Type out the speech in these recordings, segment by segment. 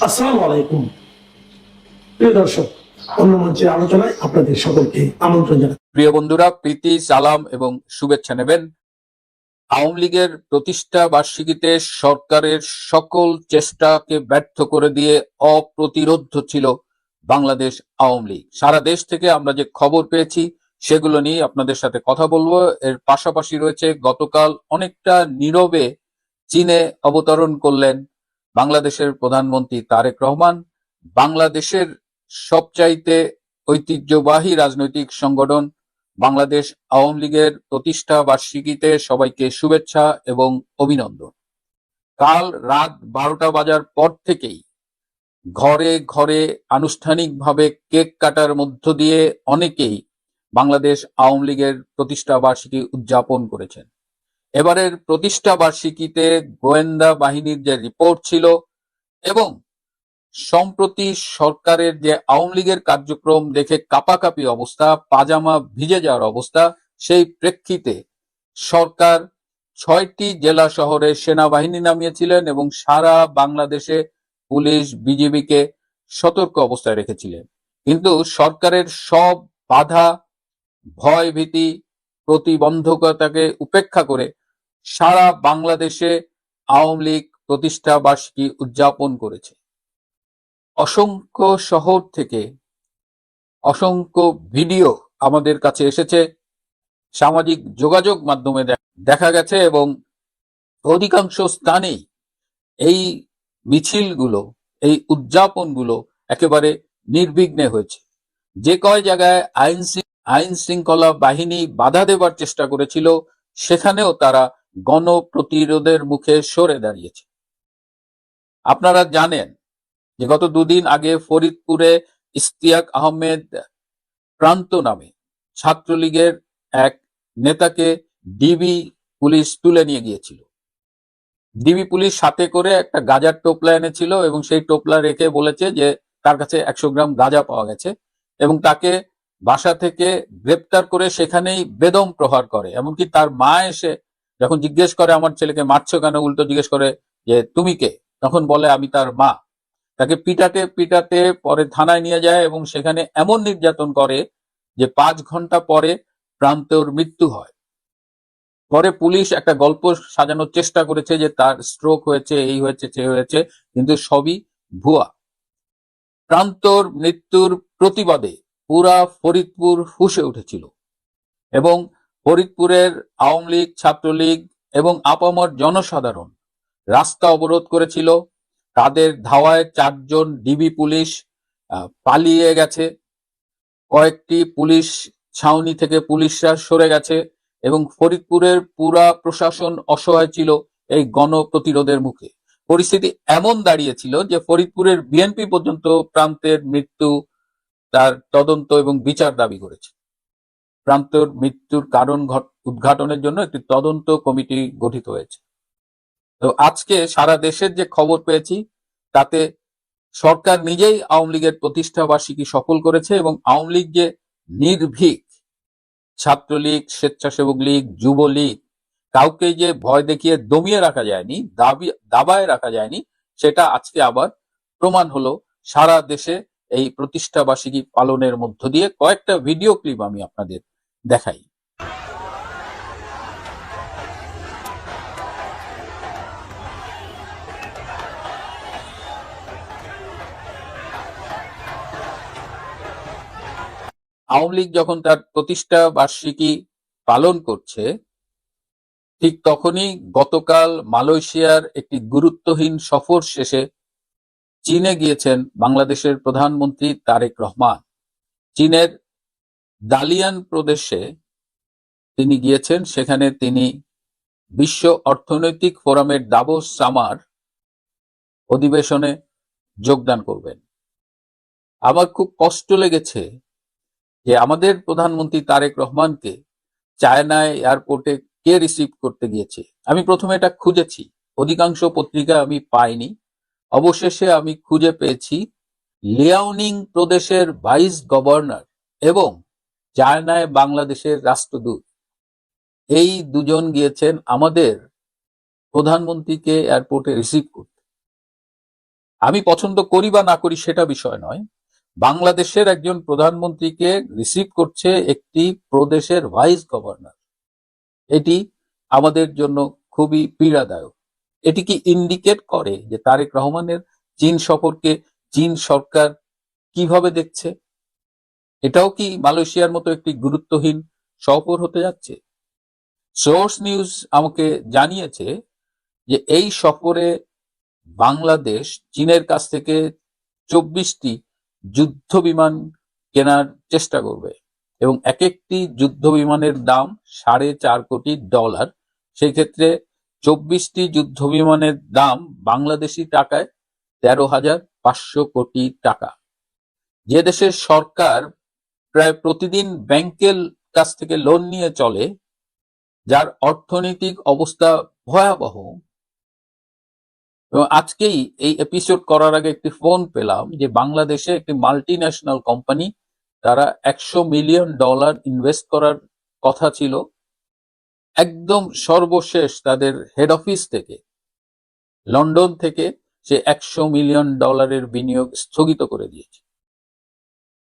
আসসালামু আলাইকুম। প্রিয় দর্শক, অন্য মঞ্চের আলোচনায় আপনাদের সকলকে আমন্ত্রণ জানাই। প্রিয় বন্ধুরা, প্রীতি, সালাম এবং শুভেচ্ছা নেবেন। আওয়ামী লীগের প্রতিষ্ঠা বার্ষিকীতে সরকারের সকল চেষ্টাকে ব্যর্থ করে দিয়ে অপ্রতিরোধ্য ছিল বাংলাদেশ আওয়ামী লীগ। সারা দেশ থেকে আমরা যে খবর পেয়েছি সেগুলো নিয়ে আপনাদের সাথে কথা বলবো। এর পাশাপাশি রয়েছে, গতকাল অনেকটা নীরবে চীনে অবতরণ করলেন বাংলাদেশের প্রধানমন্ত্রী তারেক রহমান। বাংলাদেশের সবচাইতে ঐতিহ্যবাহী রাজনৈতিক সংগঠন বাংলাদেশ আওয়ামী লীগের প্রতিষ্ঠা বার্ষিকীতে সবাইকে শুভেচ্ছা এবং অভিনন্দন। কাল রাত 12টা বাজার পর থেকেই ঘরে ঘরে আনুষ্ঠানিকভাবে কেক কাটার মধ্য দিয়ে অনেকেই বাংলাদেশ আওয়ামী লীগের প্রতিষ্ঠা বার্ষিকী উদযাপন করেছেন। এবারের প্রতিষ্ঠা বার্ষিকীতে গোয়েন্দা বাহিনীর যে রিপোর্ট ছিল এবং সম্প্রতি সরকারের যে আওয়ামী লীগের কার্যক্রম দেখে কাঁপাকাঁপি অবস্থা, পাজামা ভিজে যাওয়ার অবস্থা, সেই প্রেক্ষিতে সরকার 6টি জেলা শহরে সেনাবাহিনী নামিয়েছিলেন এবং সারা বাংলাদেশে পুলিশ বিজিবিকে সতর্ক অবস্থায় রেখেছিলেন। কিন্তু সরকারের সব বাধা, ভয় ভীতি, প্রতিবন্ধকতাকে উপেক্ষা করে সারা বাংলাদেশে আওয়ামী লীগ প্রতিষ্ঠা বার্ষিকী উদযাপন করেছে। অসংখ্য শহর থেকে অসংখ্য ভিডিও আমাদের কাছে এসেছে, সামাজিক যোগাযোগ মাধ্যমে দেখা গেছে এবং অধিকাংশ স্থানেই এই মিছিলগুলো, এই উদযাপনগুলো একেবারে নির্বিঘ্নে হয়েছে। যে কয় জায়গায় আইন শৃঙ্খলা বাহিনী বাধা দেবার চেষ্টা করেছিল, সেখানেও তারা গণপ্রতিরোধের মুখে সরে দাঁড়িয়েছে। আপনারা জানেন যে গত দুদিন আগে ফরিদপুরে ইশতিয়াক আহমেদ প্রান্ত নামে ছাত্রলীগের এক নেতাকে ডিবি পুলিশ তুলে নিয়ে গিয়েছিল। ডিবি পুলিশ সাথে করে একটা গাঁজার টোপলা এনেছিল এবং সেই টোপলা রেখে বলেছে যে তার কাছে 100 গ্রাম গাঁজা পাওয়া গেছে এবং তাকে বাসা থেকে গ্রেপ্তার করে সেখানেই বেদম প্রহার করে। এমনকি তার মা এসে যখন জিজ্ঞেস করে আমার ছেলেকে মারছো কেন, উল্টো জিজ্ঞেস করে যে তুমি কে, তখন বলে আমি তার মা। তাকে পিটাতে পিটাতে পরে থানায় নিয়ে যায় এবং সেখানে এমন নির্যাতন করে যে 5 ঘন্টা পরে প্রান্তের মৃত্যু হয়। পরে পুলিশ একটা গল্প সাজানোর চেষ্টা করেছে যে তার স্ট্রোক হয়েছে, এই হয়েছে, সে হয়েছে, কিন্তু সবই ভুয়া। প্রান্তর মৃত্যুর প্রতিবাদে পুরা ফরিদপুর ফুঁসে উঠেছিল এবং ফরিদপুরের আওয়ামী লীগ, ছাত্রলীগ এবং আপামর জনসাধারণ রাস্তা অবরোধ করেছিল। তাদের ধাওয়ায় 4 জন ডিবি পুলিশ পালিয়ে গেছে। কয়েকটি পুলিশ ছাউনি থেকে পুলিশরা সরে গেছে এবং ফরিদপুরের পুরা প্রশাসন অসহায় ছিল এই গণপ্রতিরোধের মুখে। পরিস্থিতি এমন দাঁড়িয়েছিল যে ফরিদপুরের বিএনপি পর্যন্ত প্রান্তের মৃত্যু তার তদন্ত এবং বিচার দাবি করেছে। প্রান্তের মৃত্যুর কারণ উদ্ঘাটনের জন্য একটি তদন্ত কমিটি গঠিত হয়েছে। তো আজকে সারা দেশের যে খবর পেয়েছি তাতে সরকার নিজেই আওয়ামী লীগের প্রতিষ্ঠা বার্ষিকী সফল করেছে এবং আওয়ামী লীগ যে নির্ভীক, ছাত্রলীগ, স্বেচ্ছাসেবক লীগ, যুবলীগ, কাউকে যে ভয় দেখিয়ে দমিয়ে রাখা যায়নি, দাবায় রাখা যায়নি, সেটা আজকে আবার প্রমাণ হলো সারা দেশে এই প্রতিষ্ঠা বার্ষিকী পালনের মধ্য দিয়ে। কয়েকটা ভিডিও ক্লিপ আমি আপনাদের দেখাই। আওয়ামী লীগ যখন তার প্রতিষ্ঠা বার্ষিকী পালন করছে, ঠিক তখনই গতকাল মালয়েশিয়ার একটি গুরুত্বহীন সফর শেষে চীনে গিয়েছেন বাংলাদেশের প্রধানমন্ত্রী তারেক রহমান। চীনের দালিয়ান প্রদেশে তিনি গিয়েছেন, সেখানে তিনি বিশ্ব অর্থনৈতিক ফোরামের দাভোস সামার অধিবেশনে যোগদান করবেন। আমার খুব কষ্ট লেগেছে যে আমাদের প্রধানমন্ত্রী তারেক রহমানকে চায়নায় এয়ারপোর্টে কে রিসিভ করতে গিয়েছে। আমি প্রথমে এটা খুঁজেছি, অধিকাংশ পত্রিকা আমি পাইনি। অবশেষে আমি খুঁজে পেয়েছি লিয়াওনিং প্রদেশের ভাইস গভর্নর এবং চায়নায় বাংলাদেশের রাষ্ট্রদূত, এই দুজন গিয়েছেন আমাদের প্রধানমন্ত্রীকে এয়ারপোর্টে রিসিভ করতে। আমি পছন্দ করি বা না করি সেটা বিষয় নয়, বাংলাদেশের একজন প্রধানমন্ত্রীকে রিসিভ করছে একটি প্রদেশের ভাইস গভর্নর, এটি আমাদের জন্য খুবই পীড়াদায়ক। এটি কি ইন্ডিকেট করে যে তারেক রহমানের চীন সফরকে চীন সরকার কিভাবে দেখছে? এটাও কি মালয়েশিয়ার মতো একটি গুরুত্বহীন সফর হতে যাচ্ছে? সোর্স নিউজ আমাকে জানিয়েছে যে এই সফরে বাংলাদেশ চীনের কাছ থেকে 24টি যুদ্ধ বিমান কেনার চেষ্টা করবে এবং এক একটি যুদ্ধ বিমানের দাম $4.5 কোটি। সেই ক্ষেত্রে 24টি যুদ্ধ বিমানের দাম বাংলাদেশি টাকায় 13,500 কোটি টাকা। যে দেশের সরকার প্রায় প্রতিদিন ব্যাংকের কাছ থেকে লোন নিয়ে চলে, যার অর্থনৈতিক অবস্থা ভয়াবহ, এবং আজকেই এই এপিসোড করার আগে একটি ফোন পেলাম যে বাংলাদেশে একটি মাল্টি ন্যাশনাল কোম্পানি, তারা $100 মিলিয়ন ইনভেস্ট করার কথা ছিল, একদম সর্বশেষ তাদের হেড অফিস থেকে লন্ডন থেকে সে $100 মিলিয়ন বিনিয়োগ স্থগিত করে দিয়েছে।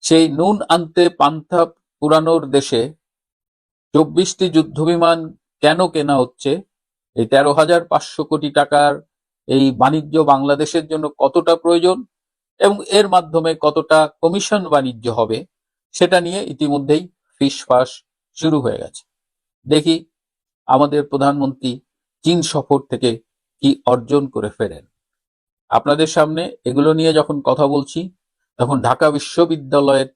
সেই নুন আনতে পান্তা পুরানোর দেশে 24টি যুদ্ধবিমান কেন কেনা হচ্ছে? এই 13,500 কোটি টাকার এই বাণিজ্য বাংলাদেশের জন্য কতটা প্রয়োজন এবং এর মাধ্যমে কতটা কমিশন বাণিজ্য হবে, সেটা নিয়ে ইতিমধ্যেই ফিসফাস শুরু হয়ে গেছে। দেখি আমাদের প্রধানমন্ত্রী চীন সফর থেকে কি অর্জন করে ফেরেন। আপনাদের সামনে এগুলো নিয়ে যখন কথা বলছি, তখন ঢাকা বিশ্ববিদ্যালয়ের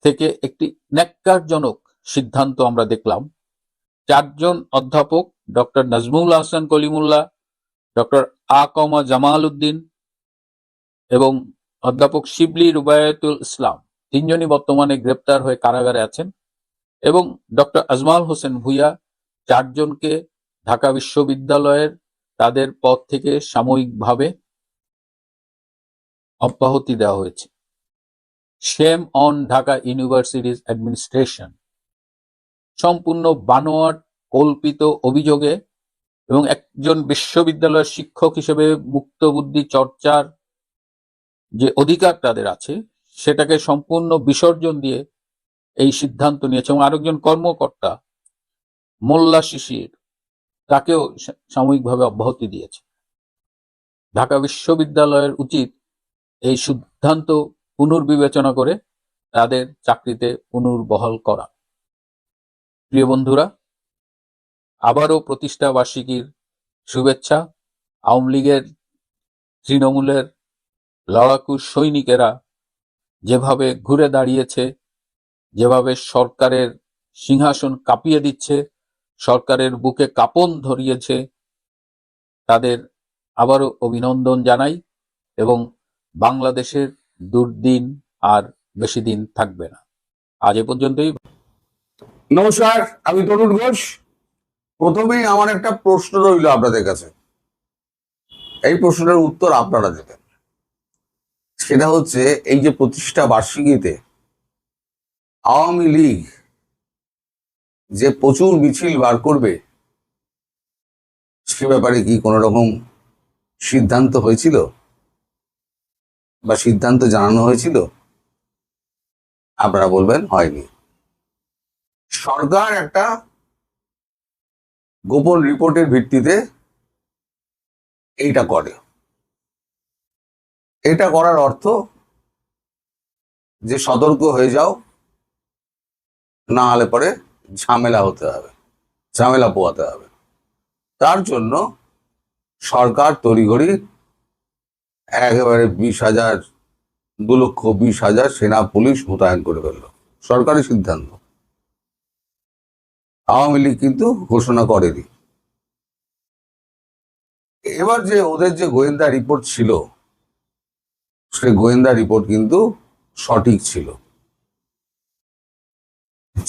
থেকে একটি ন্যাক্কারজনক সিদ্ধান্ত আমরা দেখলাম। 4 জন অধ্যাপক, ডক্টর নাজমুল হাসান কলিমুল্লাহ, ডক্টর জামাল উদ্দিন এবং অধ্যাপক শিবলি রুবায়াতুল ইসলাম, 3 জনই বর্তমানে গ্রেপ্তার হয়ে কারাগারে আছেন, এবং ডক্টর আজমাল হোসেন ভুইয়া, 4 জনকে ঢাকা বিশ্ববিদ্যালয়ের তাদের পদ থেকে সাময়িকভাবে অব্যাহতি দেওয়া হয়েছে। Shame on Dhaka universities administration. সম্পূর্ণ বানোয়াট কল্পিত অভিযোগে এবং একজন বিশ্ববিদ্যালয়ের শিক্ষক হিসেবে মুক্ত বুদ্ধি চর্চার যে অধিকার তাদের আছে, সেটাকে সম্পূর্ণ বিসর্জন দিয়ে এই সিদ্ধান্ত নিয়েছে। এবং আরেকজন কর্মকর্তা মোল্লা শিশির, তাকেও সাময়িকভাবে অব্যাহতি দিয়েছে। ঢাকা বিশ্ববিদ্যালয়ের উচিত এই সিদ্ধান্ত পুনর্বিবেচনা করে তাদের চাকরিতে পুনর্বহাল করা। প্রিয় বন্ধুরা, আবারও প্রতিষ্ঠা বার্ষিকীর শুভেচ্ছা। আওয়ামী লীগের, তৃণমূলের লড়াকু সৈনিকেরা যেভাবে ঘুরে দাঁড়িয়েছে, যেভাবে সরকারের সিংহাসন কাঁপিয়ে দিচ্ছে, সরকারের বুকে কাঁপন ধরিয়েছে, তাদের আবারও অভিনন্দন জানাই এবং বাংলাদেশের দুর্দিন আর বেশি দিন থাকবে না। আজ এ পর্যন্তই। নমস্কার, আমি তরুণ ঘোষ। প্রথমেই আমার একটা প্রশ্ন রইল আপনাদের কাছে, এই প্রশ্নের উত্তর আপনারা দেবেন। সেটা হচ্ছে, এই যে প্রতিষ্ঠা বার্ষিকীতে আওয়ামী লীগ যে প্রচুর মিছিল বার করবে, সে ব্যাপারে কি কোনো রকম সিদ্ধান্ত হয়েছিল বা সিদ্ধান্ত জানানো হয়েছিল? আপনারা বলবেন হয়নি। সরকার একটা গোপন রিপোর্টের ভিত্তিতে এইটা করে। এটা করার অর্থ যে সতর্ক হয়ে যাও, না হলে পরে ঝামেলা হতে হবে, ঝামেলা পোয়াতে হবে। তার জন্য সরকার তড়িঘড়ি একেবারে 20,000, 2,20,000 সেনা পুলিশ মোতায়েন করে ফেললো। সরকারি সিদ্ধান্ত, আওয়ামী লীগ কিন্তু ঘোষণা করেনি। এবার যে ওদের যে গোয়েন্দা রিপোর্ট ছিল, সেই গোয়েন্দা রিপোর্ট কিন্তু সঠিক ছিল।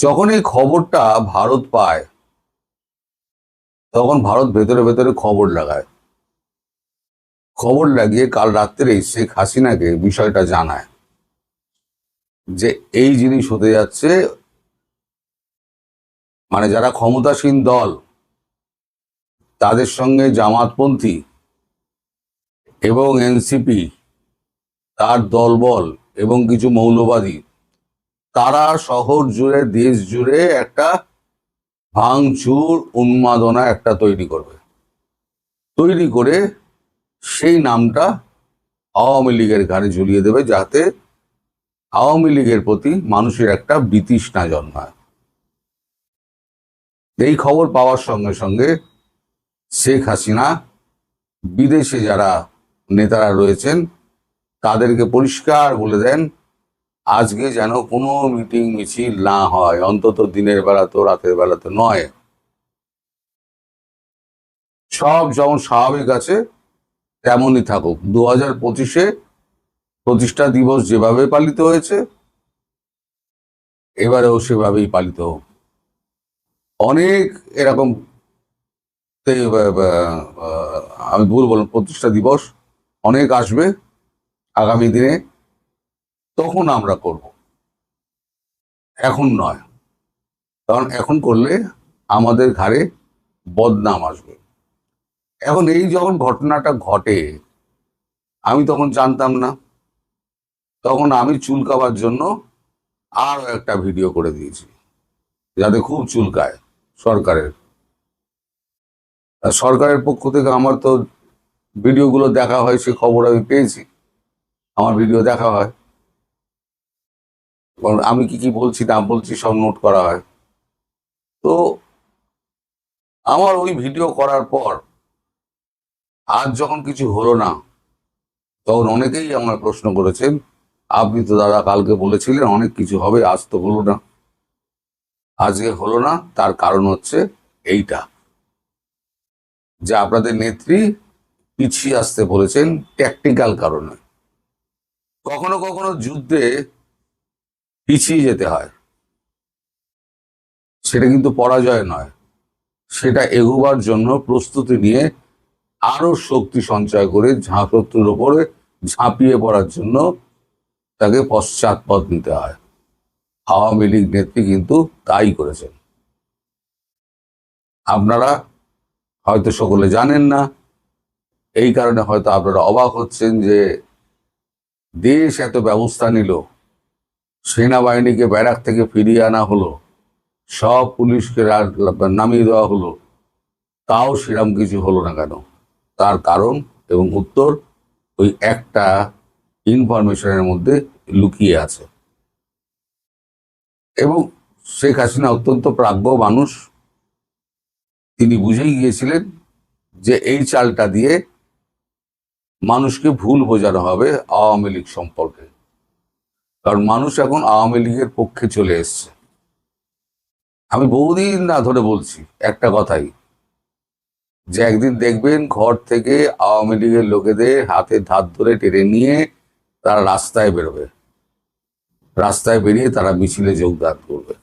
যখন এই খবরটা ভারত পায়, তখন ভারত ভেতরে ভেতরে খবর লাগায়। খবর লাগিয়ে কাল রাত্রেই শেখ হাসিনাকে বিষয়টা জানায় যে এই জিনিস হতে যাচ্ছে। মানে যারা ক্ষমতাসীন দল, তাদের সঙ্গে জামাতপন্থী এবং এনসিপি, তার দলবল এবং কিছু মৌলবাদী, তারা শহর জুড়ে দেশ জুড়ে একটা ভাঙচুর উন্মাদনা একটা তৈরি করবে, তৈরি করে সেই নামটা আওয়ামী লীগের ঘাড়ে ঝুলিয়ে দেবে, যাতে আওয়ামী লীগের প্রতি মানুষের একটা বিতৃষ্ণা জন্মায়। এই খবর পাওয়ার সঙ্গে সঙ্গে শেখ হাসিনা বিদেশে যারা নেতারা রয়েছেন তাদেরকে পরিষ্কার বলে দেন, আজকে যেন কোনো মিটিং মিছিল না হয়, অন্তত দিনের বেলা তো রাতের বেলা তো নয়। সব যেমন স্বাভাবিক আছে তেমনই থাকুক। 2025-এ প্রতিষ্ঠা দিবস যেভাবে পালিত হয়েছে এবারেও সেভাবেই পালিত হোক। অনেক এরকম আমি ভুল বললাম, প্রতিষ্ঠা দিবস অনেক আসবে আগামী দিনে, তখন আমরা করব, এখন নয়। কারণ এখন করলে আমাদের ঘাড়ে বদনাম আসবে। এখন এই যখন ঘটনাটা ঘটে আমি তখন জানতাম না, তখন আমি চুলকাবার জন্য আরো একটা ভিডিও করে দিয়েছি, যাতে খুব চুলকায় সরকারের। আর সরকারের পক্ষ থেকে আমার তো ভিডিওগুলো দেখা হয়, সে খবর আমি পেয়েছি, আমার ভিডিও দেখা হয়, আমি কি কি বলছি না বলছি সব নোট করা হয়। তো আমার ওই ভিডিও করার পর আজ যখন কিছু হলো না, তখন অনেকেই আমার প্রশ্ন করেছেন, আপনি তো দাদা কালকে বলেছিলেন অনেক কিছু হবে, আজ তো হলো না। আজকে হলো না, তার কারণ হচ্ছে এইটা, যে আপনাদের নেত্রী পিছিয়ে আসতে বলেছেন ট্যাকটিক্যাল কারণে। কখনো কখনো যুদ্ধে পিছিয়ে যেতে হয়, সেটা কিন্তু পরাজয় নয়, সেটা এগোবার জন্য প্রস্তুতি নিয়ে আরো শক্তি সঞ্চয় করে শত্রুর ওপরে ঝাঁপিয়ে পড়ার জন্য তাকে পশ্চাৎপদ নিতে হয়। আওয়ামী লীগ নেত্রী কিন্তু তাই করেছেন। আপনারা হয়তো সকলে জানেন না, এই কারণে হয়তো আপনারা অবাক হচ্ছেন যে দেশ এত ব্যবস্থা নিল, সেনাবাহিনীকে ব্যারাক থেকে ফিরিয়ে আনা হলো, সব পুলিশকে নামিয়ে দেওয়া হলো, তাও সেরকম কিছু হলো না কেন? তার কারণ এবং উত্তর ওই একটা ইনফরমেশনের মধ্যে লুকিয়ে আছে। এবং শেখ হাসিনা অত্যন্ত প্রাজ্ঞ মানুষ, তিনি বুঝেই গিয়েছিলেন যে এই চালটা দিয়ে মানুষকে ভুল বোঝানো হবে আওয়ামী লীগ সম্পর্কে, কারণ মানুষ এখন আওয়ামী লীগের পক্ষে চলে এসছে। আমি বহুদিন না ধরে বলছি একটা কথাই, যে একদিন দেখবেন ঘর থেকে আওয়ামী লীগের লোকেদের হাতে ধার ধরে টেনে নিয়ে তারা রাস্তায় বেরোবে, রাস্তায় বেরিয়ে তারা মিছিলে যোগদান করবে।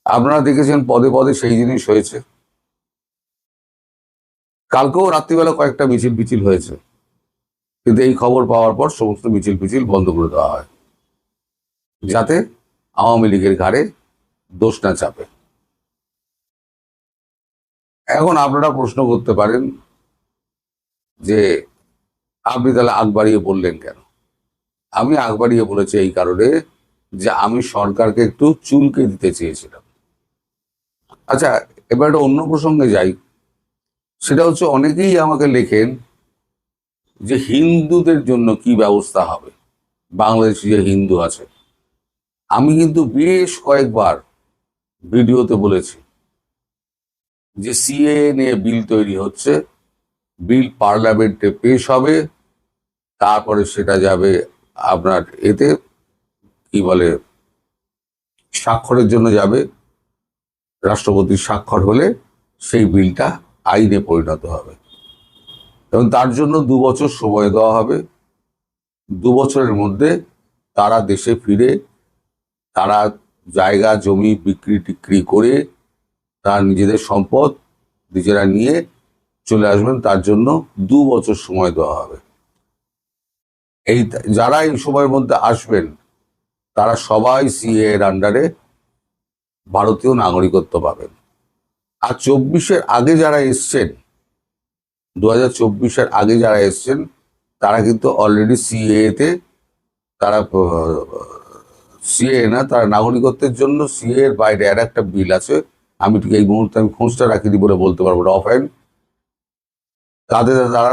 আপনারা দেখেছেন পদে পদে সেই জিনিস হয়েছে। কালকেও রাত্রিবেলা কয়েকটা মিছিল পিছিল হয়েছে, কিন্তু এই খবর পাওয়ার পর সমস্ত মিছিল পিছিল বন্ধ করে দেওয়া হয়, যাতে আওয়ামী লীগের ঘাড়ে দোষ না চাপে। এখন আপনারা প্রশ্ন করতে পারেন যে আপনি তাহলে আগ বাড়িয়ে বললেন কেন? আমি আগ বাড়িয়ে বলেছি এই কারণে যে আমি সরকারকে একটু চুলকে দিতে চেয়েছিলাম। আচ্ছা, এবার একটা অন্য প্রসঙ্গে যাই। সেটা হচ্ছে, অনেকেই আমাকে লেখেন যে হিন্দুদের জন্য কি ব্যবস্থা হবে, বাংলাদেশে যে হিন্দু আছে। আমি কিন্তু বেশ কয়েকবার ভিডিওতে বলেছি যে সিএ নিয়ে বিল তৈরি হচ্ছে, বিল পার্লামেন্টে পেশ হবে, তারপরে সেটা যাবে আপনার এতে কি বলে স্বাক্ষরের জন্য যাবে, রাষ্ট্রপতির স্বাক্ষর হলে সেই বিলটা আইনে পরিণত হবে, এবং তার জন্য 2 বছর সময় দেওয়া হবে। 2 বছরের মধ্যে তারা দেশে ফিরে তারা জায়গা জমি বিক্রি টিক্রি করে তার নিজেদের সম্পদ নিজেরা নিয়ে চলে আসবেন, তার জন্য 2 বছর সময় দেওয়া হবে। এই যারা এই সময়ের মধ্যে আসবেন তারা সবাই সিএ এর আন্ডারে ভারতীয় নাগরিকত্ব পাবেন। আর 24-এর আগে যারা এসছেন 2024-এর আগে যারা এসছেন তারা কিন্তু অলরেডি সিএতে, তারা সিএ না, তারা নাগরিকত্বের জন্য সিএ এর বাইরে আর একটা বিল আছে, আমি ঠিক এই মুহূর্তে আমি খোঁজটা রাখিনি বলে বলতে পারবো না অফহ্যান্ড। তাদের তারা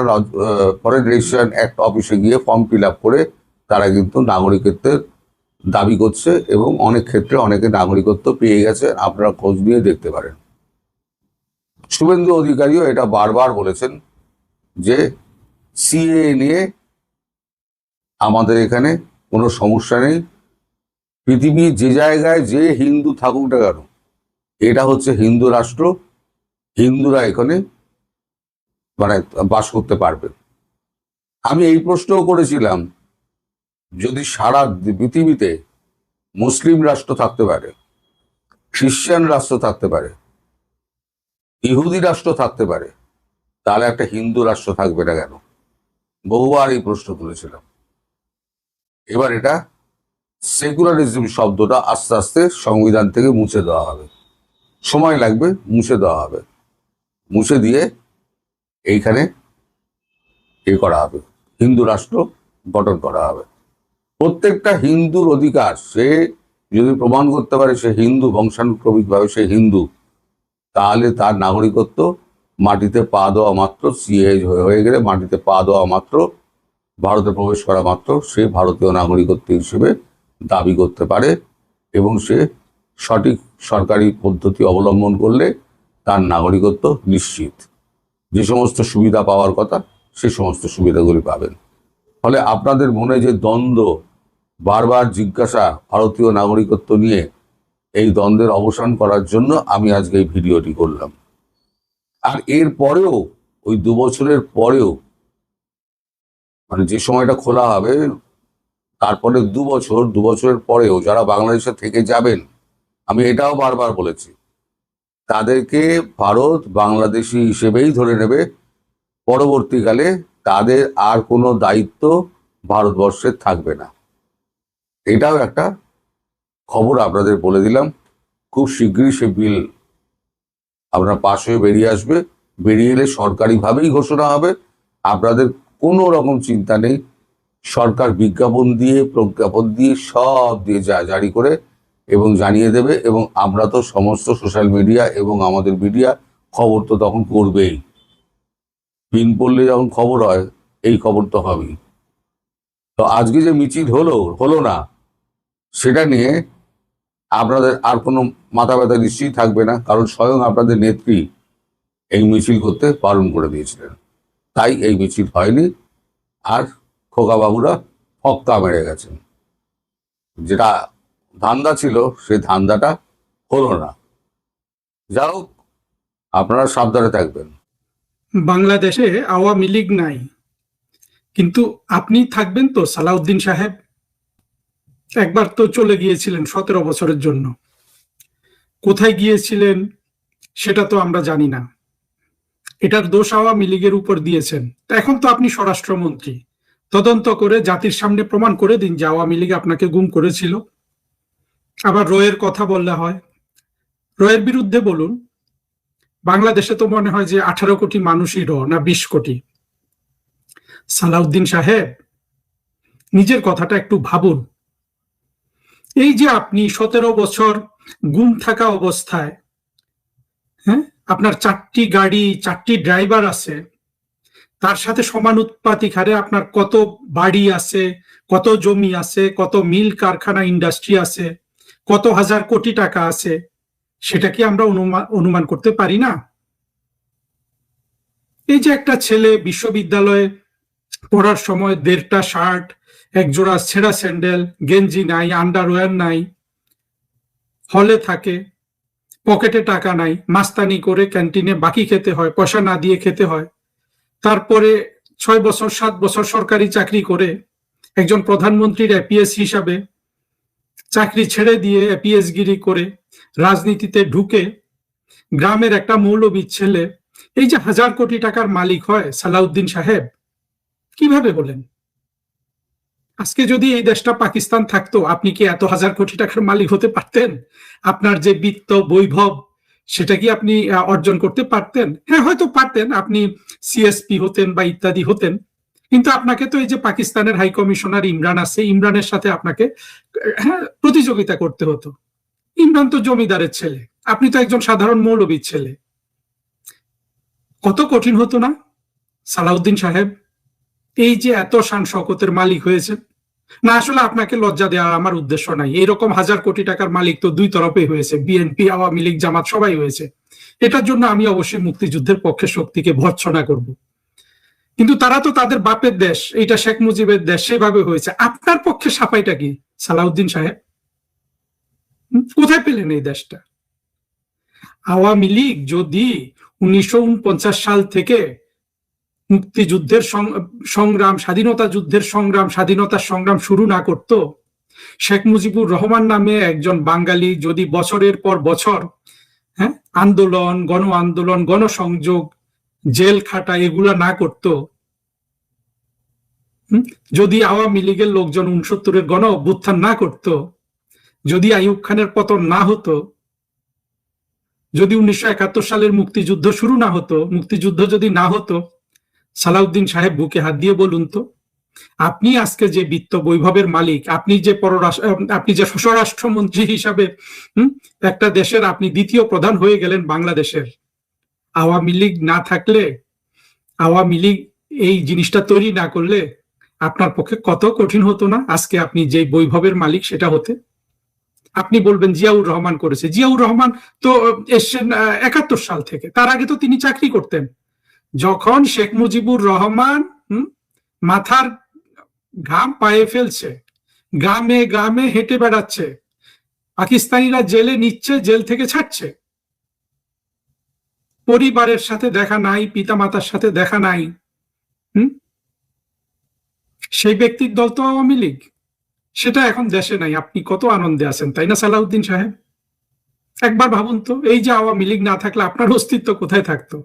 ফরেন রেজিস্ট্রেশন অ্যাক্ট অফিসে গিয়ে ফর্ম ফিল আপ করে তারা কিন্তু নাগরিকত্বের দাবি করছে, এবং অনেক ক্ষেত্রে অনেকে নাগরিকত্ব পেয়ে গেছে, আপনারা খোঁজ নিয়ে দেখতে পারেন। শুভেন্দু অধিকারীও এটা বারবার বলেছেন যে সিএ নিয়ে আমাদের এখানে কোনো সমস্যা নেই, পৃথিবীর যে জায়গায় যে হিন্দু থাকুক না কেন, এটা হচ্ছে হিন্দু রাষ্ট্র, হিন্দুরা এখানে মানে বাস করতে পারবে। আমি এই প্রশ্নও করেছিলাম, যদি সারা পৃথিবীতে মুসলিম রাষ্ট্র থাকতে পারে, খ্রিস্টান রাষ্ট্র থাকতে পারে, ইহুদি রাষ্ট্র থাকতে পারে, তাহলে একটা হিন্দু রাষ্ট্র থাকবে না কেন? বহুবার এই প্রশ্ন তুলেছিলাম। এবার এটা সেকুলারিজম শব্দটা আস্তে আস্তে সংবিধান থেকে মুছে দেওয়া হবে, সময় লাগবে, মুছে দেওয়া হবে, মুছে দিয়ে এইখানে করা হবে, হিন্দু রাষ্ট্র গঠন করা হবে। প্রত্যেকটা হিন্দুর অধিকার, সে যদি প্রমাণ করতে পারে সে হিন্দু, বংশানুক্রমিকভাবে সে হিন্দু, তাহলে তার নাগরিকত্ব মাটিতে পা দেওয়া মাত্র, সিএ হয়ে গেলে মাটিতে পা দেওয়া মাত্র, ভারতে প্রবেশ করা মাত্র সে ভারতীয় নাগরিকত্ব হিসেবে দাবি করতে পারে, এবং সে সঠিক সরকারি পদ্ধতি অবলম্বন করলে তার নাগরিকত্ব নিশ্চিত। যে সমস্ত সুবিধা পাওয়ার কথা সে সমস্ত সুবিধাগুলি পাবেন। ফলে আপনাদের মনে যে দ্বন্দ্ব, বারবার জিজ্ঞাসা ভারতীয় নাগরিকত্ব নিয়ে, এই দ্বন্দ্বের অবসান করার জন্য আমি আজকে এই ভিডিওটি করলাম। আর এর পরেও, ওই 2 বছরের পরেও, মানে যে সময়টা খোলা হবে তারপরে 2 বছরের পরেও যারা বাংলাদেশে থেকে যাবেন, আমি এটাও বারবার বলেছি, তাদেরকে ভারত বাংলাদেশি হিসেবেই ধরে নেবে। পরবর্তীকালে তাদের আর কোনো দায়িত্ব ভারতবর্ষের থাকবে না। এটাও একটা খবর আপনাদের বলে দিলাম। খুব শীঘ্রই সে বিল আপনার পাশ হয়ে বেরিয়ে আসবে, বেরিয়ে এলে সরকারিভাবেই ঘোষণা হবে। আপনাদের কোনো রকম চিন্তা নেই, সরকার বিজ্ঞাপন দিয়ে, প্রজ্ঞাপন দিয়ে, সব দিয়ে জারি করে এবং জানিয়ে দেবে, এবং আমরা তো সমস্ত সোশ্যাল মিডিয়া এবং আমাদের মিডিয়া খবর তো তখন করবেই। পিন পড়লে যখন খবর হয়, এই খবর তো হবেই। তো আজকে যে মিছিল হলো না, সেটা নিয়ে আপনাদের আর কোনো মাথা ব্যথা নিশ্চয়ই থাকবে না, কারণ স্বয়ং আপনাদের নেত্রী এই মিছিল করতে বারণ করে দিয়েছিলেন, তাই এই মিছিল হয়নি। আর খোকাবাবুরা ফক্কা মেরে গেছেন, যেটা ধান্দা ছিল সেই ধান্দাটা হলো না। যাই হোক, আপনারা সাবধানে থাকবেন। বাংলাদেশে আওয়ামী লীগ নাই, কিন্তু আপনি থাকবেন তো সালাউদ্দিন সাহেব? একবার তো চলে গিয়েছিলেন 17 বছরের জন্য। কোথায় গিয়েছিলেন সেটা তো আমরা জানি না, এটার দোষ আওয়ামী লীগের উপর দিয়েছেন। এখন তো আপনি স্বরাষ্ট্রমন্ত্রী, তদন্ত করে জাতির সামনে প্রমাণ করে দিন যে আওয়ামী লীগ আপনাকে গুম করেছিল। আবার রয়ের কথা বললে হয়, রয়ের বিরুদ্ধে বলুন। বাংলাদেশে তো মনে হয় যে 18 কোটি মানুষই না 20 কোটি। সালাউদ্দিন সাহেব, নিজের কথাটা একটু ভাবুন। এই যে আপনি 17 বছর গুম থাকা অবস্থায়, হ্যাঁ, আপনার 4টি গাড়ি, 4টি ড্রাইভার আছে, তার সাথে সমানুপাতিক হারে আপনার কত বাড়ি আছে, কত জমি আছে, কত মিল কারখানা ইন্ডাস্ট্রি আছে, কত হাজার কোটি টাকা আছে, সেটা কি আমরা অনুমান করতে পারি না? এই যে একটা ছেলে বিশ্ববিদ্যালয়ে পড়ার সময় 1.5টা শার্ট, 1 জোড়া ছেঁড়া স্যান্ডেল, গেঞ্জি নাই, আন্ডারওয়্যার নাই, হলে থাকে, পকেটে টাকা নাই, মাস্তানি করে ক্যান্টিনে বাকি খেতে হয়, পয়সা না দিয়ে খেতে হয়। তারপরে 6 বছর 7 বছর সরকারি চাকরি করে একজন প্রধানমন্ত্রীর এপিএস হিসাবে চাকরি ছেড়ে দিয়ে এপিএস গিরি করে রাজনীতিতে ঢুকে গ্রামের একটা মৌলবীর ছেলে এই যে 1000 কোটি টাকার মালিক হয়, সালাউদ্দিন সাহেব, কিভাবে বলেন? আজকে যদি এই দেশটা পাকিস্তান থাকতো, আপনি কি এত 1000 কোটি টাকার মালিক হতে পারতেন? আপনার যে বিত্ত বৈভব, সেটা কি আপনি অর্জন করতে পারতেন? হ্যাঁ, হয়তো পারতেন, আপনি সিএসপি হতেন বা ইত্যাদি হতেন, কিন্তু আপনাকে তো এই যে পাকিস্তানের হাই কমিশনার ইমরান আছে, ইমরানের সাথে আপনাকে হ্যাঁ প্রতিযোগিতা করতে হতো। ইমরান তো জমিদারের ছেলে, আপনি তো একজন সাধারণ মৌলবীর ছেলে। কত কঠিন হতো না সালাউদ্দিন সাহেব, এই যে এত শান শওকতের মালিক হয়েছে। না, আসলে আপনাকে লজ্জা দেওয়ার আমার উদ্দেশ্য নাই। এরকম হাজার কোটি টাকার মালিক তো দুই তরফে হয়েছে, বিএনপি, আওয়ামী লীগ, জামাত সবাই হয়েছে। এটার জন্য আমি অবশ্যই মুক্তিযুদ্ধের পক্ষে শক্তিকে ভর্ৎসনা করব, কিন্তু তারা তো তাদের বাপের দেশ, এটা শেখ মুজিবের দেশ, সেভাবে হয়েছে। আপনার পক্ষে সাফাইটা কি সালাউদ্দিন সাহেব? কোথায় পেলেন এই দেশটা? আওয়ামী লীগ যদি 1949 সাল থেকে মুক্তিযুদ্ধের সংগ্রাম, স্বাধীনতা যুদ্ধের সংগ্রাম, স্বাধীনতার সংগ্রাম শুরু না করত, শেখ মুজিবুর রহমান নামে একজন বাঙালি যদি বছরের পর বছর আন্দোলন, গণ আন্দোলন, গণসংযোগ, জেল খাটা এগুলা না করত, যদি আওয়ামী লীগের লোকজন 69-এর গণ অভ্যুত্থান না করত, যদি আইয়ুব খানের পতন না হতো, যদি 1971 সালের মুক্তিযুদ্ধ শুরু না হতো, মুক্তিযুদ্ধ যদি না হতো, সালাউদ্দিন সাহেব বুকে হাত দিয়ে বলুন তো, আপনি আজকে যে বিত্ত বৈভবের মালিক, আপনি যে স্বরাষ্ট্রমন্ত্রী হিসাবে একটা দেশের আপনি দ্বিতীয় প্রধান হয়ে গেলেন বাংলাদেশের, আওয়ামী লীগ না থাকলে, আওয়ামী লীগ এই জিনিসটা তৈরি না করলে আপনার পক্ষে কত কঠিন হতো না আজকে আপনি যে বৈভবের মালিক সেটা হতে। আপনি বলবেন জিয়াউর রহমান করেছে, জিয়াউর রহমান তো এসছেন 71 সাল থেকে, তার আগে তো তিনি চাকরি করতেন। যখন শেখ মুজিবুর রহমান মাথার ঘাম পায়ে ফেলছে, গ্রামে গ্রামে হেঁটে বেড়াচ্ছে, পাকিস্তানিরা জেলে নিচ্ছে, জেল থেকে ছাড়ছে, পরিবারের সাথে দেখা নাই, পিতামাতার সাথে দেখা নাই, সেই ব্যক্তির দল তো আওয়ামী লীগ। সেটা এখন দেশে নাই, আপনি কত আনন্দে আছেন, তাই না সালাউদ্দিন সাহেব? একবার ভাবুন তো, এই যে আওয়ামী লীগ না থাকলে আপনার অস্তিত্ব কোথায় থাকতো?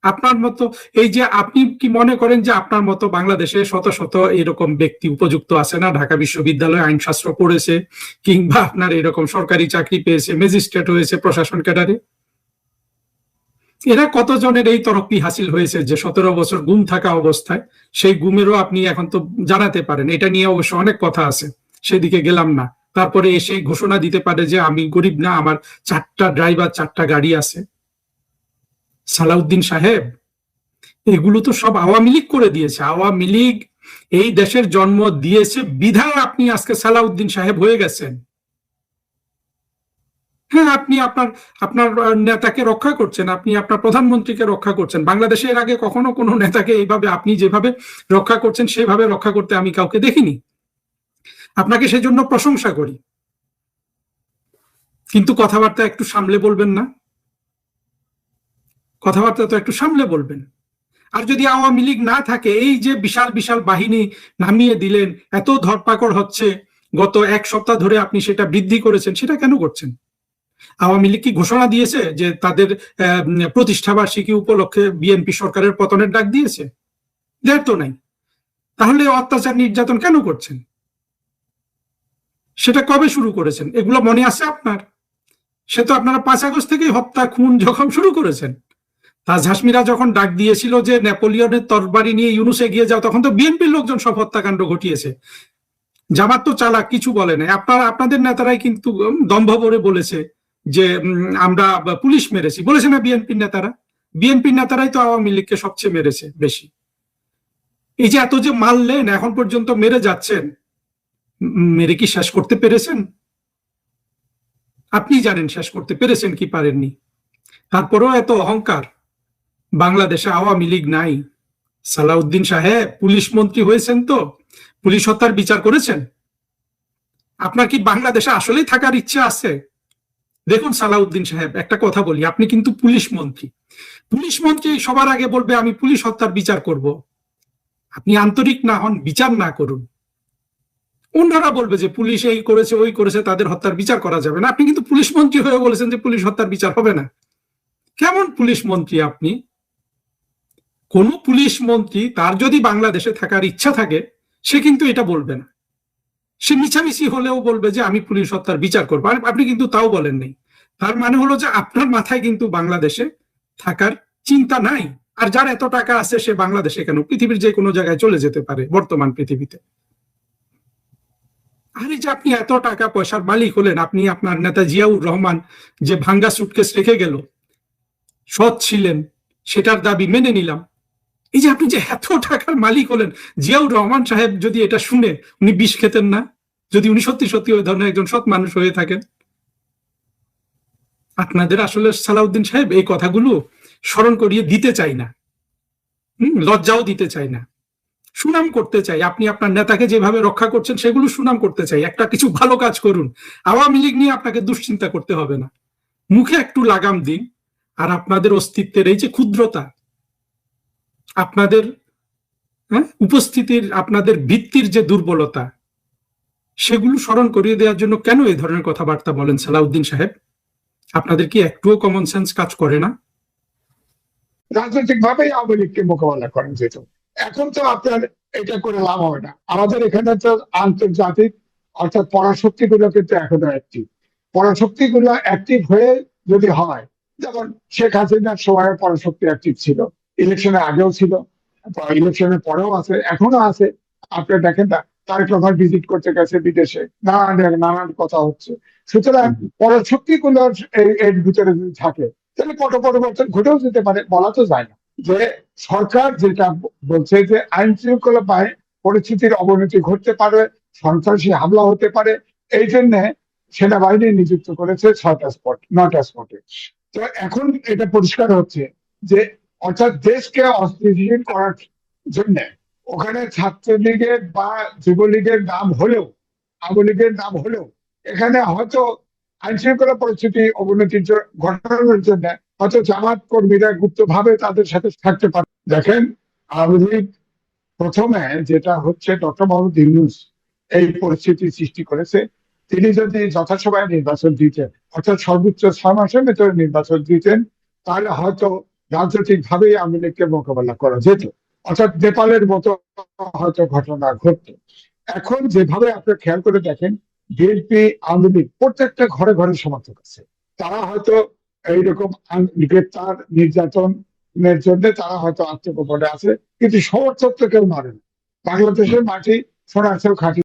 আপনার মতো, এই যে আপনি কি মনে করেন যে আপনার মতো বাংলাদেশে শত শত এরকম ব্যক্তি উপযুক্ত আছে না, ঢাকা বিশ্ববিদ্যালয়ে আইনশাস্ত্র পড়েছে, কিংবা আপনার এরকম সরকারি চাকরি পেয়েছে, ম্যাজিস্ট্রেট হয়েছে প্রশাসন ক্যাডারে? এরা কতজনের এই তরক্কি হাসিল হয়েছে যে 17 বছর গুম থাকা অবস্থায়, সেই গুমেরও আপনি এখন তো জানাতে পারেন। এটা নিয়ে অবশ্য অনেক কথা আছে, সেদিকে গেলাম না। তারপরে এসে ঘোষণা দিতে পারে যে আমি গরিব না, আমার 4টা ড্রাইভার, 4টা গাড়ি আছে। সালাউদ্দিন সাহেব, এগুলো তো সব আওয়ামী লীগ করে দিয়েছে। আওয়ামী লীগ এই দেশের জন্ম দিয়েছে বিধায় আপনি আজকে সালাউদ্দিন সাহেব হয়ে গেছেন। হ্যাঁ, আপনি আপনার নেতাকে রক্ষা করছেন, আপনি আপনার প্রধানমন্ত্রীকে রক্ষা করছেন। বাংলাদেশে এর আগে কখনো কোনো নেতাকে এইভাবে আপনি যেভাবে রক্ষা করছেন সেভাবে রক্ষা করতে আমি কাউকে দেখিনি। আপনাকে সেজন্য প্রশংসা করি, কিন্তু কথাবার্তা একটু সামলে বলবেন না? কথাবার্তা তো একটু সামলে বলবেন। আর যদি আওয়ামী লীগ না থাকে, এই যে বিশাল বিশাল বাহিনী নামিয়ে দিলেন, এত ধরপাকড় হচ্ছে, গত 1 সপ্তাহ ধরে আপনি সেটা বৃদ্ধি করেছেন, সেটা কেন করছেন? আওয়ামী লীগ কি ঘোষণা দিয়েছে যে তাদের প্রতিষ্ঠাবার্ষিকী উপলক্ষে বিএনপি সরকারের পতনের ডাক দিয়েছে? দেয় তো নাই। তাহলে অত্যাচার নির্যাতন কেন করছেন? সেটা কবে শুরু করেছেন? এগুলো মনে আছে আপনার? সে তো আপনারা 5 আগস্ট থেকে হত্যা, খুন যখন শুরু করেছেন। তাজ হাসমিরা যখন ডাক দিয়েছিল যে নেপোলিয়নের তরবারি নিয়ে ইউনুস এগিয়ে যাও, তখন তো বিএনপির লোকজন সব হত্যাকাণ্ড ঘটিয়েছে। জামাত তো চালাক, কিছু বলে নাই। আপনাদের নেতারাই কিন্তু দম্ভ ভরে বলেছে যে আমরা পুলিশ মেরেছি, বলেছে না বিএনপির নেতারা? বিএনপির নেতারাই তো আওয়ামী লীগকে সবচেয়ে মেরেছে বেশি। এই যে এত যে মারলেন, এখন পর্যন্ত মেরে যাচ্ছেন, মেরে কি শেষ করতে পেরেছেন? আপনি জানেন শেষ করতে পেরেছেন কি পারেননি। তারপরেও এত অহংকার, বাংলাদেশে আওয়ামী লীগ নাই। সালাউদ্দিন সাহেব পুলিশ মন্ত্রী হয়েছেন, তো পুলিশ হত্যার বিচার করেছেন? আপনার কি বাংলাদেশে আসলেই থাকার ইচ্ছা আছে? দেখুন সালাউদ্দিন সাহেব, একটা কথা বলি, আপনি কিন্তু পুলিশ মন্ত্রী। পুলিশ মন্ত্রী সবার আগে বলবে আমি পুলিশ হত্যার বিচার করব। আপনি আন্তরিক না হন, বিচার না করুন, অন্যরা বলবে যে পুলিশ এই করেছে, ওই করেছে, তাদের হত্যার বিচার করা যাবে না। আপনি কিন্তু পুলিশ মন্ত্রী হয়ে বলেছেন যে পুলিশ হত্যার বিচার হবে না। কেমন পুলিশ মন্ত্রী আপনি? কোন পুলিশ মন্ত্রী তার যদি বাংলাদেশে থাকার ইচ্ছা থাকে, সে কিন্তু এটা বলবে না। সে মিছামিছি হলেও বলবে যে আমি পুলিশ হত্যার বিচার করবো। আপনি কিন্তু তাও বলেন নাই। তার মানে হলো যে আপনার মাথায় কিন্তু বাংলাদেশে থাকার চিন্তা নাই। আর যার এত টাকা আছে সে বাংলাদেশে কেন, পৃথিবীর যে কোনো জায়গায় চলে যেতে পারে বর্তমান পৃথিবীতে। আর এই যে আপনি এত টাকা পয়সার মালিক হলেন, আপনি আপনার নেতা জিয়াউর রহমান যে ভাঙ্গা সুটকেস রেখে গেল, সৎ ছিলেন, সেটার দাবি মেনে নিলাম। এই যে আপনি যে এত টাকার মালিক হলেন, জিয়াউর রহমান সাহেব যদি এটা শুনে উনি বিষ খেতেন না, যদি উনি সত্যি সত্যি ওই ধরনের একজন সৎ মানুষ হয়ে থাকেন? আপনাদের আসলে সালাউদ্দিন সাহেব এই কথাগুলো স্মরণ করিয়ে দিতে চাই না, লজ্জাও দিতে চাই না, সুনাম করতে চাই। আপনি আপনার নেতাকে যেভাবে রক্ষা করছেন সেগুলো সুনাম করতে চাই। একটা কিছু ভালো কাজ করুন, আওয়ামী লীগ নিয়ে আপনাকে দুশ্চিন্তা করতে হবে না, মুখে একটু লাগাম দিন। আর আপনাদের অস্তিত্বের এই যে ক্ষুদ্রতা, আপনাদের উপস্থিতির, আপনাদের ভিত্তির যে দুর্বলতা, সেগুলো স্মরণ করিয়ে দেওয়ার জন্য কেন এই ধরনের কথাবার্তা বলেন সালাউদ্দিন সাহেব? আপনাদের কি একটুও কমন সেন্স কাজ করে না? রাজনৈতিক ভাবেই আওয়ামী লীগকে মোকাবেলা করা যেত। এখন তো আপনার এটা করে লাভ হবে না। আমাদের এখানে তো আন্তর্জাতিক অর্থাৎ পরাশক্তি গুলো কিন্তু এখনো অ্যাক্টিভ। পরাশক্তি গুলো অ্যাক্টিভ হয়ে যদি হয়, যেমন শেখ হাসিনার সময় পরাশক্তি অ্যাক্টিভ ছিল, ইলেকশনের আগেও ছিল, ইলেকশনের পরেও আছে, এখনো আছে। আপনি দেখেন না, তারেক রহমান ভিজিট করতে গেছে বিদেশে, নানান কথা হচ্ছে। সুতরাং পরাশক্তি গুলো এর ভিতরে যদি থাকে তাহলে পট পরিবর্তন ঘটেও যেতে পারে, বলা তো যায় না। যে সরকার যেটা বলছে যে আইন শৃঙ্খলা পরিস্থিতির অবনতি ঘটতে পারে, সন্ত্রাসী হামলা হতে পারে, এই জন্য সেনাবাহিনী নিযুক্ত করেছে 9টা স্পটে। তো এখন এটা পরিষ্কার হচ্ছে যে অর্থাৎ দেশকে অস্থিতিশীল করার জন্য ওখানে ছাত্রলীগের বা যুবলীগের নাম হলেও, আওয়ামী লীগের নাম হলেও, এখানে হয়তো আইন শৃঙ্খলা পরিস্থিতি অবনতি ঘটানোর জন্য হয়তো জামাত কর্মীরা গুপ্তভাবে তাদের সাথে থাকতে পারে। দেখেন, আওয়ামী লীগ প্রথমে যেটা হচ্ছে ডক্টর মোহাম্মদ ইউনূস এই পরিস্থিতি সৃষ্টি করেছে। তিনি যদি যথাসময়ে নির্বাচন দিতেন, অর্থাৎ সর্বোচ্চ 6 মাসের ভেতরে নির্বাচন দিতেন, তাহলে হয়তো রাজনৈতিক ভাবেই আওয়ামী লীগকে মোকাবেলা করা যেত, অর্থাৎ নেপালের মতো হয়তো ঘটনা ঘটত। এখন যেভাবে আপনি খেয়াল করে দেখেন, বিএনপি আওয়ামী লীগ প্রত্যেকটা ঘরে ঘরে সমর্থক আছে। তারা হয়তো এইরকম গ্রেপ্তার নির্যাতনের জন্য তারা হয়তো আত্মগোপনে আছে, কিন্তু সমর্থক তো কেউ মারে না। বাংলাদেশের মাটি সোনার চেয়েও খাঁটি।